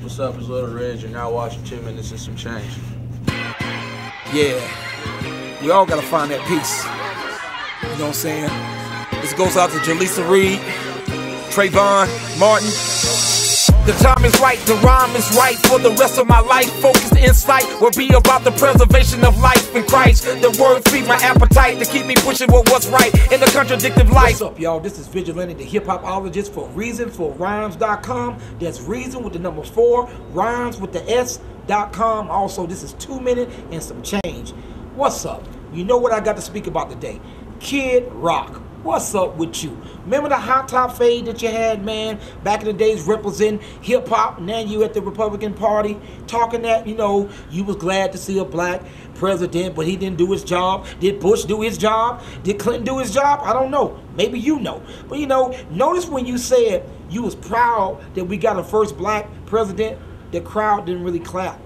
What's up? It's Little Reg. You're now watching 2 Minutes and Some Change. Yeah, we all gotta find that peace. You know what I'm saying? This goes out to Jaleesa Reed, Trayvon Martin. The time is right, the rhyme is right for the rest of my life. Focused insight will be about the preservation of life in Christ. The word feed my appetite to keep me pushing what's right in the contradictive life. What's up, y'all? This is Vigilante, the hip-hopologist for reasonforrhymes.com. That's reason with the number 4, rhymes with the S.com. Also, this is 2 Minutes and Some Change. What's up? You know what I got to speak about today? Kid Rock. What's up with you? Remember the hot top fade that you had, man? Back in the days representing hip-hop. Now you at the Republican Party talking that, you know, you was glad to see a black president, but he didn't do his job. Did Bush do his job? Did Clinton do his job? I don't know. Maybe you know. But, you know, notice when you said you was proud that we got a first black president, the crowd didn't really clap.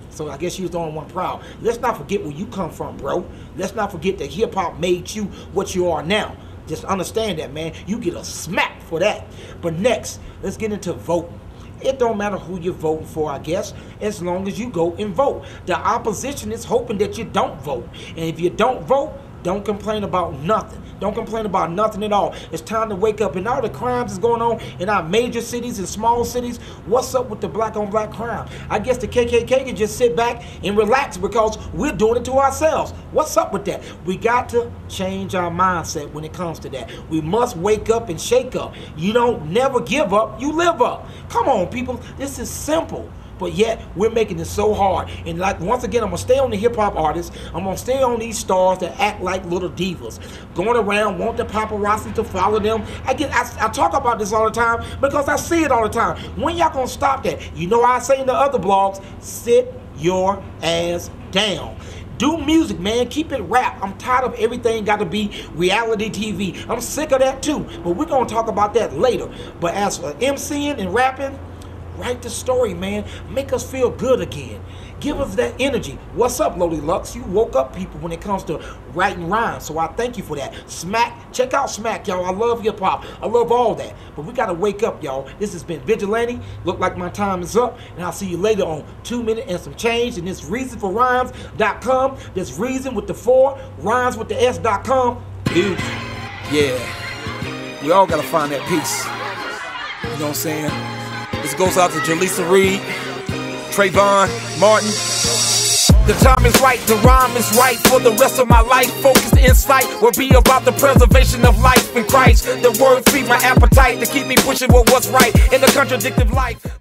So I guess you was the only one proud. Let's not forget where you come from, bro. Let's not forget that hip-hop made you what you are now. Just understand that, man. You get a smack for that. But next, let's get into voting. It don't matter who you're voting for, I guess, as long as you go and vote. The opposition is hoping that you don't vote. And if you don't vote, don't complain about nothing. Don't complain about nothing at all. It's time to wake up. And all the crimes is going on in our major cities and small cities. What's up with the black-on-black crime? I guess the KKK can just sit back and relax because we're doing it to ourselves. What's up with that? We got to change our mindset when it comes to that. We must wake up and shake up. You don't never give up, you live up. Come on, people. This is simple. But yet, we're making it so hard. And like, once again, I'm going to stay on the hip-hop artists. I'm going to stay on these stars that act like little divas. Going around, want the paparazzi to follow them. I talk about this all the time because I see it all the time. When y'all going to stop that? You know I say in the other blogs, sit your ass down. Do music, man. Keep it rap. I'm tired of everything got to be reality TV. I'm sick of that too. But we're going to talk about that later. But as for MCing and rapping, write the story, man. Make us feel good again. Give us that energy. What's up, Lodi Lux? You woke up people when it comes to writing rhymes, so I thank you for that. Smack, check out Smack, y'all. I love hip-hop. I love all that. But we got to wake up, y'all. This has been Vigilante. Look like my time is up, and I'll see you later on 2 Minutes and Some Change. And this reasonforrhymes.com. This reason with the 4, rhymes with the S.com. Peace. Yeah, we all got to find that peace. You know what I'm saying? This goes out to Jaleesa Reed, Trayvon Martin. The time is right, the rhyme is right for the rest of my life. Focused insight will be about the preservation of life in Christ. The word feed my appetite to keep me pushing what's right in the contradictive life.